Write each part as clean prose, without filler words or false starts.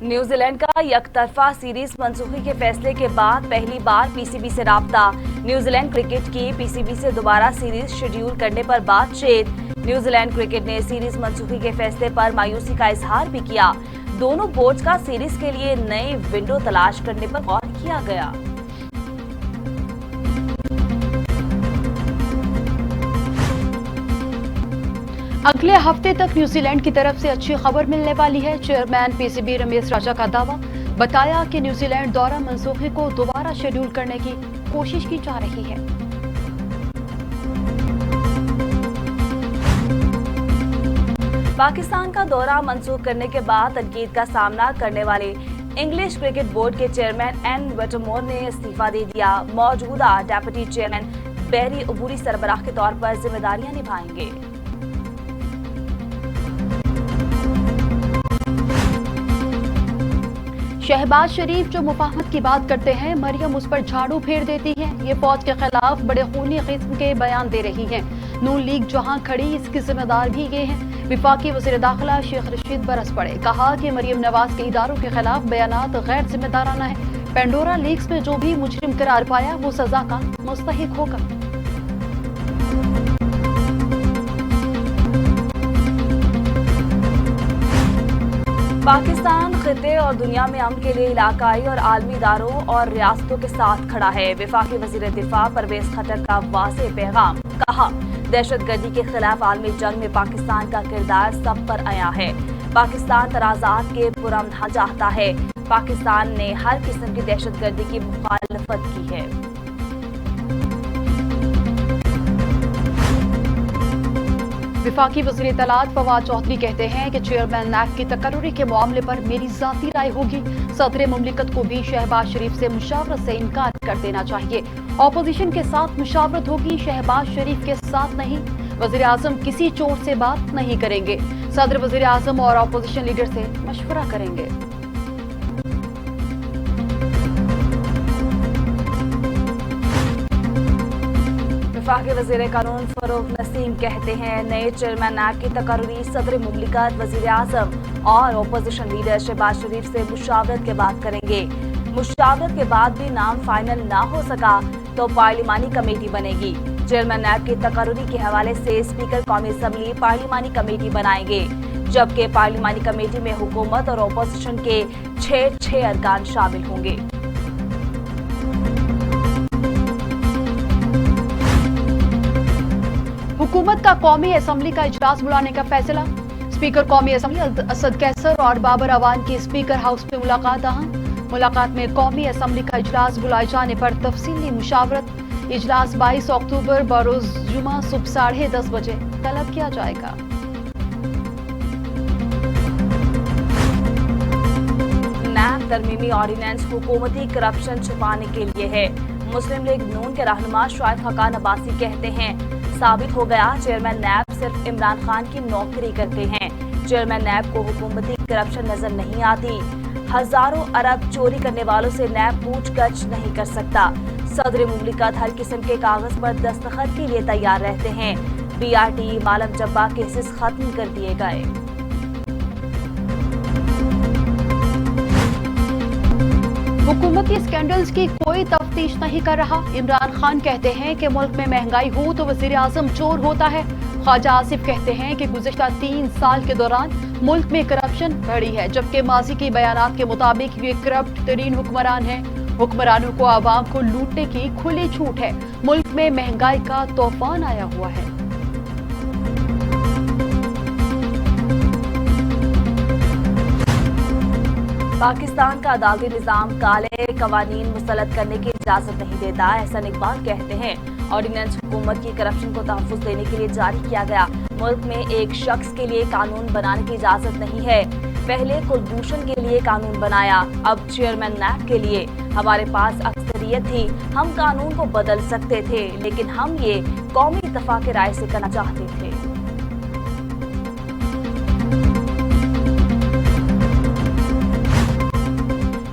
New Zealand کا یک طرفہ سیریز منسوخی کے فیصلے کے بعد پہلی بار پی سی بی سے رابطہ۔ نیوزی لینڈ کرکٹ کی پی سی بی سے دوبارہ سیریز شیڈیول کرنے پر بات چیت۔ نیوزی لینڈ کرکٹ نے سیریز منسوخی کے فیصلے پر مایوسی کا اظہار بھی کیا۔ دونوں بورڈز کا سیریز کے لیے نئی ونڈو تلاش کرنے پر غور کیا گیا۔ اگلے ہفتے تک نیوزی لینڈ کی طرف سے اچھی خبر ملنے والی ہے۔ Chairman P C B Ramiz Raja کا دعویٰ، بتایا کہ نیوزی لینڈ دورہ منسوخی کو دوبارہ شیڈول کرنے کی کوشش کی جا رہی ہے۔ پاکستان کا دورہ منسوخ کرنے کے بعد تنقید کا سامنا کرنے والے انگلش کرکٹ بورڈ کے چیئرمین این ویٹمور نے استعفیٰ دے دیا۔ موجودہ ڈیپٹی چیئرمین بیری عبوری سربراہ کے طور پر ذمہ داریاں نبھائیں گے۔ شہباز شریف جو مفاہمت کی بات کرتے ہیں، مریم اس پر جھاڑو پھیر دیتی ہے۔ یہ فوج کے خلاف بڑے خونی قسم کے بیان دے رہی ہیں۔ نون لیگ جہاں کھڑی، اس کی ذمہ دار بھی یہ ہیں۔ وفاقی وزیر داخلہ شیخ رشید برس پڑے، کہا کہ مریم نواز کے اداروں کے خلاف بیانات غیر ذمہ دارانہ ہیں۔ پینڈورا لیکس میں جو بھی مجرم قرار پایا وہ سزا کا مستحق ہوگا۔ پاکستان خطے اور دنیا میں امن کے لیے علاقائی اور عالمی اداروں اور ریاستوں کے ساتھ کھڑا ہے۔ وفاقی وزیر دفاع پرویز خٹک کا واضح پیغام، کہا دہشت گردی کے خلاف عالمی جنگ میں پاکستان کا کردار سب پر عیاں ہے۔ پاکستان تنازعات کے پرامن چاہتا ہے۔ پاکستان نے ہر قسم کی دہشت گردی کی مخالفت کی ہے۔ وفاقی وزیر اطلاعات فواد چودھری کہتے ہیں کہ چیئرمین نیب کی تقرری کے معاملے پر میری ذاتی رائے ہوگی۔ صدر مملکت کو بھی شہباز شریف سے مشاورت سے انکار کر دینا چاہیے۔ اپوزیشن کے ساتھ مشاورت ہوگی، شہباز شریف کے ساتھ نہیں۔ وزیر اعظم کسی چور سے بات نہیں کریں گے۔ صدر وزیر اعظم اور اپوزیشن لیڈر سے مشورہ کریں گے۔ وفاقی وزیر قانون فروغ نسیم کہتے ہیں نئے چیئرمین نیب کی تقرری صدر مملکت، وزیر اعظم اور اپوزیشن لیڈر شہباز شریف سے مشاورت کے بعد کریں گے۔ مشاورت کے بعد بھی نام فائنل نہ ہو سکا تو پارلیمانی کمیٹی بنے گی۔ چیئرمین نیب کی تقرری کے حوالے سے اسپیکر قومی اسمبلی پارلیمانی کمیٹی بنائیں گے، جبکہ پارلیمانی کمیٹی میں حکومت اور اپوزیشن کے 6 ارکان شامل ہوں گے۔ حکومت کا قومی اسمبلی کا اجلاس بلانے کا فیصلہ۔ اسپیکر قومی اسمبلی اسد کیسر اور بابر اعوان کی اسپیکر ہاؤس میں ملاقات اہم۔ ملاقات میں قومی اسمبلی کا اجلاس بلائے جانے پر تفصیلی مشاورت۔ اجلاس 22 اکتوبر بروز جمعہ صبح 10:30 بجے طلب کیا جائے گا۔ نیب ترمیمی آرڈیننس حکومتی کرپشن چھپانے کے لیے ہے۔ مسلم لیگ نون کے رہنما شاہد خاقان عباسی کہتے ہیں ثابت ہو گیا چیئرمین نیب صرف عمران خان کی نوکری کرتے ہیں۔ چیئرمین نیب کو حکومتی کرپشن نظر نہیں آتی۔ ہزاروں ارب چوری کرنے والوں سے نیب پوچھ گچھ نہیں کر سکتا۔ صدر مملکت ہر قسم کے کاغذ پر دستخط کے لیے تیار رہتے ہیں۔ Be are T Malam جبا cases ختم کر دیے گئے۔ حکومتی اسکینڈلز کی کوئی تفتیش نہیں کر رہا۔ عمران خان کہتے ہیں کہ ملک میں مہنگائی ہو تو وزیر اعظم چور ہوتا ہے۔ خواجہ آصف کہتے ہیں کہ گزشتہ 3 سال کے دوران ملک میں کرپشن بڑھی ہے، جبکہ ماضی کے بیانات کے مطابق یہ کرپٹ ترین حکمران ہیں۔ حکمرانوں کو عوام کو لوٹنے کی کھلی چھوٹ ہے۔ ملک میں مہنگائی کا طوفان آیا ہوا ہے۔ پاکستان کا عدالتی نظام کالے قوانین مسلط کرنے کی اجازت نہیں دیتا، احسن اقبال کہتے ہیں آرڈیننس حکومت کی کرپشن کو تحفظ دینے کے لیے جاری کیا گیا۔ ملک میں ایک شخص کے لیے قانون بنانے کی اجازت نہیں ہے۔ پہلے کلبھوشن کے لیے قانون بنایا، اب چیئرمین نیب کے لیے۔ ہمارے پاس اکثریت تھی، ہم قانون کو بدل سکتے تھے، لیکن ہم یہ قومی اتفاق رائے سے کرنا چاہتے تھے۔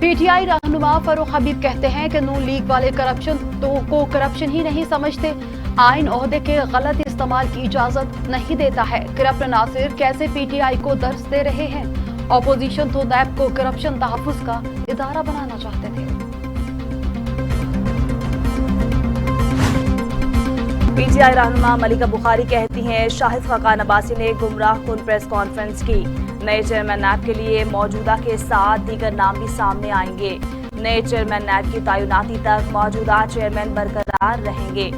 پی ٹی آئی رہنما فاروق حبیب کہتے ہیں کہ نون لیگ والے کرپشن ہی نہیں سمجھتے، آئین عہدے کے غلط استعمال کی اجازت نہیں دیتا ہے۔ کرپٹ عناصر کیسے پی ٹی آئی کو درس دے رہے ہیں۔ अपोजिशन तो नैब को करप्शन तहफ़्फ़ुज़ का इदारा बनाना चाहते थे। पीटीआई रहनुमा मलिका बुखारी कहती हैं शाहिद खाकान अब्बासी ने गुमराह कुन प्रेस कॉन्फ्रेंस की। नए चेयरमैन नैब के लिए मौजूदा के साथ दीगर नाम भी सामने आएंगे। नए चेयरमैन नैब की तैनाती तक मौजूदा चेयरमैन बरकरार रहेंगे।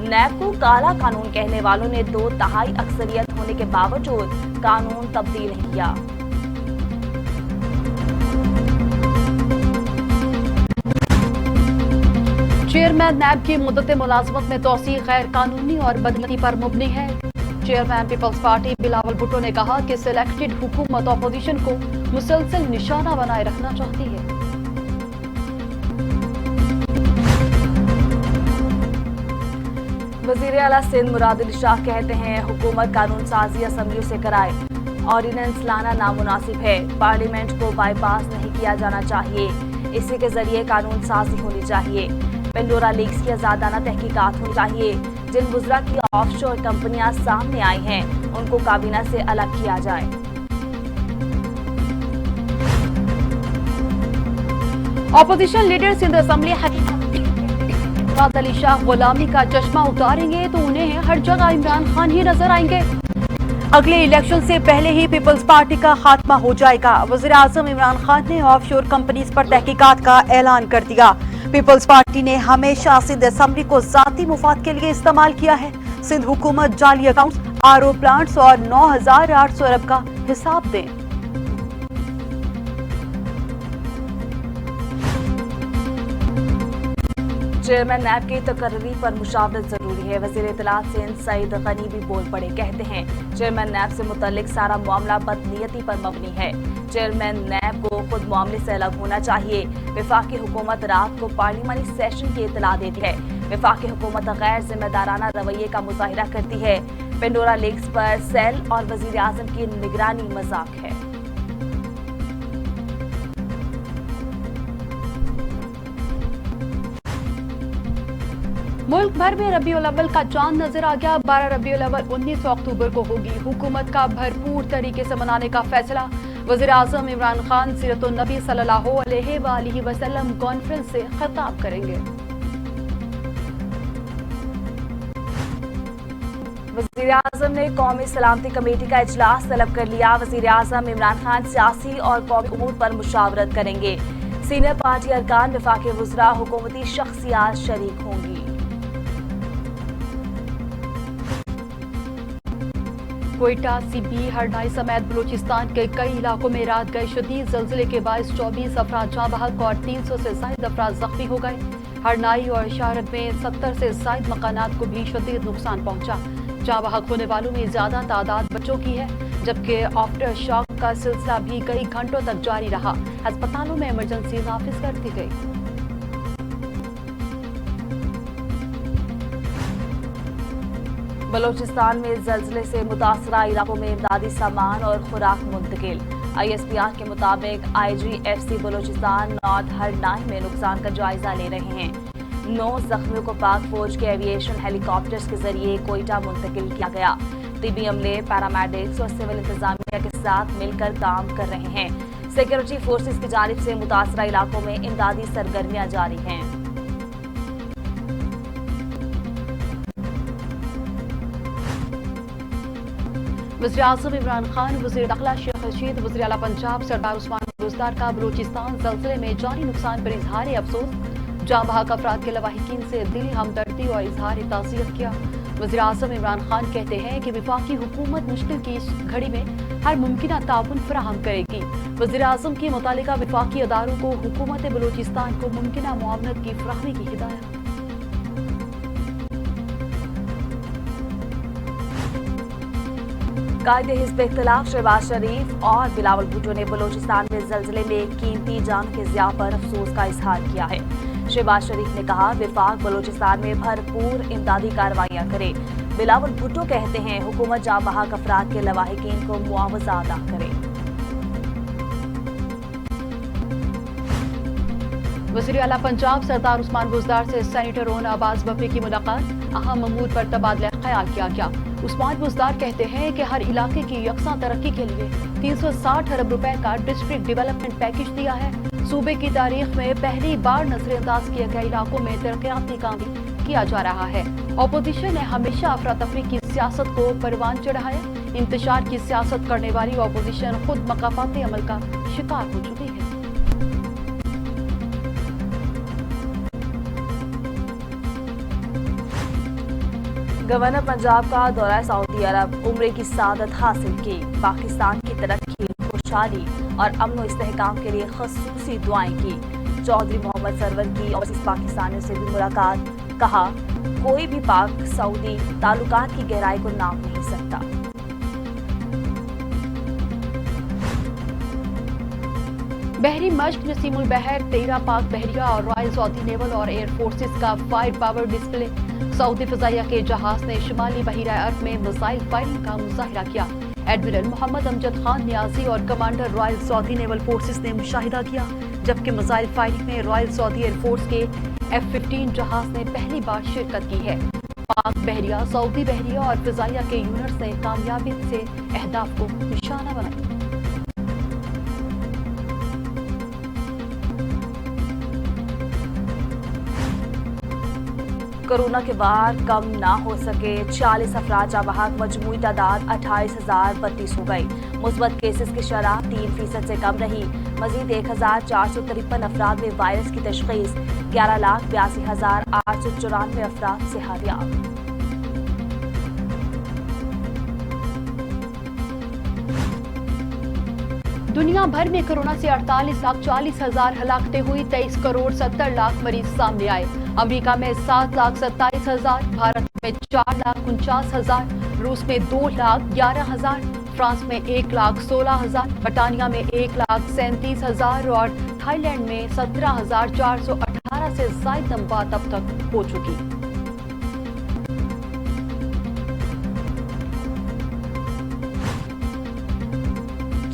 नैब को काला कानून कहने वालों ने 2/3 अक्सरियत होने के बावजूद कानून तब्दील नहीं किया। चेयरमैन नैब की मुद्दत मुलाजमत में तोसी गैर कानूनी और बदनीति पर मुबनी है। चेयरमैन पीपल्स पार्टी बिलावल भुट्टो ने कहा कि सिलेक्टेड हुकूमत अपोजिशन को मुसलसल निशाना बनाए रखना चाहती है। वजीर आला सिंध मुराद अली शाह कहते हैं हुकूमत कानून साजी असम्बलियों से कराए। ऑर्डिनेंस लाना नामुनासिब है। पार्लियामेंट को बाईपास नहीं किया जाना चाहिए। इसी के जरिए कानून साजी होनी चाहिए। पेंडोरा लीक्स की आजादाना तहकीकात होनी चाहिए। जिन वुज़रा की ऑफशोर कंपनियां सामने आई हैं उनको काबीना से अलग किया जाए। Opposition leader Sindh assembly Murad Ali Shah गुलामी का चश्मा उतारेंगे तो उन्हें हर जगह इमरान खान ही नजर आएंगे। अगले इलेक्शन से पहले ही पीपल्स पार्टी का खात्मा हो जाएगा। वज़ीर आज़म इमरान खान ने ऑफशोर कंपनीज पर तहकीकात का ऐलान कर दिया। पीपल्स पार्टी ने हमेशा सिंध असेंबली को जाती मुफाद के लिए इस्तेमाल किया है। सिंध हुकूमत जाली अकाउंट्स, आरओ प्लांट्स और 9,800 अरब का हिसाब दें। चेयरमैन नैब की तकर्री पर मुशावरत जरूरी है। वजीर इत्तलात सिंध सईद गनी भी बोल पड़े। कहते हैं चेयरमैन नैब से मुतल्लिक सारा मामला बदनीयती पर मबनी है। चेयरमैन नैब को खुद मामले से अलग होना चाहिए। वफाकी हुकूमत रात को पार्लिमानी सेशन की इत्तला देती है। वफाकी हुकूमत गैर जिम्मेदाराना रवैये का मुजाहिरा करती है। पेंडोरा लीक्स पर सेल और वजीर आजम की निगरानी मजाक है। मुल्क भर में रबीउल अव्वल का चांद नजर आ गया। 12 रबीउल अव्वल 19 अक्टूबर को होगी। हुकूमत का भरपूर तरीके से मनाने का फैसला। वज़ीर आज़म इमरान खान सीरतुन नबी सल्लल्लाहु अलैहि वसल्लम कॉन्फ्रेंस से खिताब करेंगे। वज़ीर आज़म ने कौमी सलामती कमेटी का इजलास तलब कर लिया। वज़ीर आज़म इमरान खान सियासी और कौमी उमूर पर मुशावरत करेंगे। सीनियर पार्टी अरकान, वफाकी वुज़रा, हुकूमती शख्सियात शरीक होंगी। कोयटा, सीबी, हरनाई समेत बलूचिस्तान के कई इलाकों में रात गए शदीद ज़लज़ले के बायस 24 अफराद जाँ बहक और 300 से ज़ायद अफराद जख्मी हो गए। हरनाई और शारद में 70 से ज़ायद मकानात को भी शदीद नुकसान पहुंचा। जाँ बहक होने वालों में ज़्यादा तादाद बच्चों की है, जबकि आफ्टर शॉक का सिलसिला भी कई घंटों तक जारी रहा। अस्पतालों में इमरजेंसी नाफिज कर दी गई। बलोचिस्तान में जल्जले से मुतासरा इलाकों में इमदादी सामान और खुराक मुंतकिल। ISPR के मुताबिक IGFC बलोचिस्तान नॉर्थ हरनाई में नुकसान का जायजा ले रहे हैं। 9 जख्मियों को पाक फौज के एविएशन हेलीकॉप्टर्स के जरिए कोयटा मुंतकिल किया गया। तिबी अमले, पैरामेडिक्स और सिविल इंतजामिया के साथ मिलकर काम कर रहे हैं। सिक्योरिटी फोर्सेस की जानिब से मुतासरा इलाकों में इमदादी सरगर्मियां जारी हैं। वज़ीर आज़म इमरान खान, वज़ीर दाखिला शेख रशीद, वज़ीर आला पंजाब सरदार उस्मान बुज़दार का बलूचिस्तान ज़लज़ले में जारी नुकसान पर इजहार अफसोस। जाँ बहक अफराद के लवाहिकीन से दिली हमदर्दी और इजहार ताज़ियत किया। वज़ीर आज़म इमरान खान कहते हैं कि वफाकी हुकूमत मुश्किल की इस घड़ी में हर मुमकिन ताउन फराहम करेगी। वज़ीर आज़म की मुतालिका वफाकी अदारों को हुकूमत बलूचिस्तान को मुमकिन मुआवनत की फराहमी की हिदायत। कायदे हिज़्ब इख्तिलाफ शहबाज शरीफ और बिलावल भुट्टो ने बलोचिस्तान में जल्जले में कीमती जान के ज़िया पर अफसोस का इजहार किया है। शहबाज शरीफ ने कहा वफाक बलोचिस्तान में भरपूर इमदादी कार्रवाइयाँ करे। बिलावल भुट्टो कहते हैं हुकूमत जाँ बहक अफराद के लवाहिकीन को मुआवजा अदा करे। वज़ीर आला पंजाब सरदार उस्मान बुज़दार से सेनेटर रोना अब्बास बफरी की मुलाकात। अहम अमूर पर तबादला ख्याल किया गया। उस्मान बुज़दार कहते हैं कि हर इलाके की यकसा तरक्की के लिए 360 अरब रुपए का डिस्ट्रिक्ट डेवलपमेंट पैकेज दिया है। सूबे की तारीख में पहली बार नजरअंदाज किए गए इलाकों में तरक्याती काम भी किया जा रहा है। अपोजिशन ने हमेशा अफरा तफरी की सियासत को परवान चढ़ाया। इंतशार की सियासत करने वाली अपोजिशन खुद मकाफाती अमल का शिकार हो चुकी है। गवर्नर पंजाब का दौरा सऊदी अरब, उम्रे की सादत हासिल की, पाकिस्तान की तरक्की, खुशहाली और अमन व इस्तेहकाम के लिए खसूसी दुआएं की। चौधरी मोहम्मद सरवर की ओवरसीज पाकिस्तानियों से भी मुलाकात, कहा कोई भी पाक सऊदी ताल्लुकात की गहराई को नाप नहीं सकता। बहरी मश्क नसीमुल बहर 13 पाक बहरिया और रॉयल सऊदी नेवल और एयर फोर्सेस का फायर पावर डिस्प्ले। सऊदी फिजाइया के जहाज ने शुमाली बहिरा अरब में मिसाइल फायरिंग का मुजाहिरा किया। एडमिरल मोहम्मद अमजद खान नियाजी और commander royal Saudi naval forces ने मुशाहिदा किया, जबकि मिसाइल फायरिंग में रॉयल सऊदी एयर फोर्स के F-15 जहाज ने पहली बार शिरकत की है। पाक बहरिया, सऊदी बहरिया और फिजाइया के यूनिट्स ने कामयाबी से अहदाफ को निशाना बनाया। कोरोना के बाद कम ना हो सके, 40 अफराद जाबहक, मजमूई तादाद 28,032 हो गई। मुस्बत केसेस की शरह 3% से कम रही। मजीद 1,453 अफराद में वायरस की तशखीस, 11,82,894 अफराद सेहतयाब। दुनिया भर में कोरोना से 48,40,000 हलाकतें हुई, 23 करोड़ 70 लाख मरीज सामने आए। अमेरिका में 7,27,000, भारत में 4,49,000, रूस में 2,11,000, फ्रांस में 1,16,000, बटानिया में 1,37,000 और थाईलैंड में 17,418 से ज्यादा अमवात अब तक हो चुकी।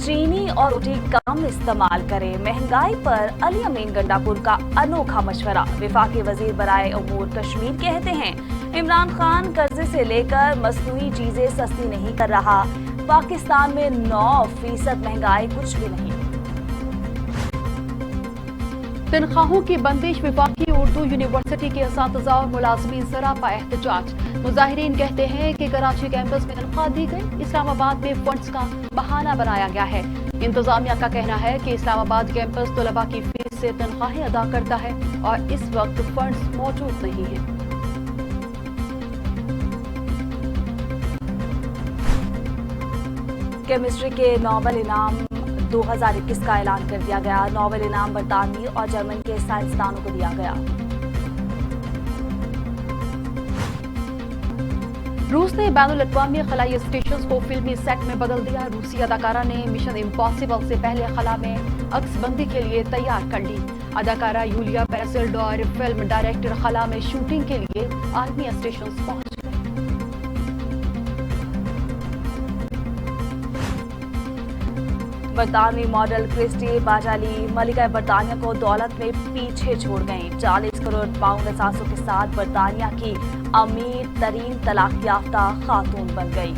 चीनी और रोटी कम इस्तेमाल करें, महंगाई पर अली अमीन गंडापुर का अनोखा मशवरा। वफाकी वजीर बराए उमूर कश्मीर कहते हैं इमरान खान कर्जे से लेकर मसनूई चीजें सस्ती नहीं कर रहा। पाकिस्तान में 9% महंगाई कुछ भी नहीं। तनख्वाहों की बंदिश, वफाकी उर्दू यूनिवर्सिटी के असातिज़ा और मुलाजमीन सरापा एहतजाज। मुजाहिरीन कहते हैं कि कराची कैंपस में तनख्वाह दी गई, इस्लामाबाद में फंड्स का बहाना बनाया गया है। इंतजामिया का कहना है कि इस्लामाबाद कैंपस तलबा की फीस से तनख्वाहें अदा करता है और इस वक्त फंड्स मौजूद नहीं है। केमिस्ट्री के नोबेल इनाम 2021 का ऐलान कर दिया गया। नोबेल इनाम बरतानवी और जर्मन के साइंसदानों को दिया गया। रूस ने बैनुल-अक़वामी खलाई स्टेशन को फिल्मी सेट में बदल दिया। रूसी अदाकारा ने मिशन इम्पॉसिबल से पहले खला में अक्सबंदी के लिए तैयार कर ली। अदाकारा यूलिया पेरेसिल्ड और फिल्म डायरेक्टर खला में शूटिंग के लिए आर्मी स्टेशन पहुंच गए। बरतानवी मॉडल क्रिस्टी बाजाली मलिका बरतानिया को दौलत में पीछे छोड़ गईं। 40 करोड़ पाउंड असासों के साथ बरतानिया की अमीर तरीन तलाक याफ्ता खातून बन गई।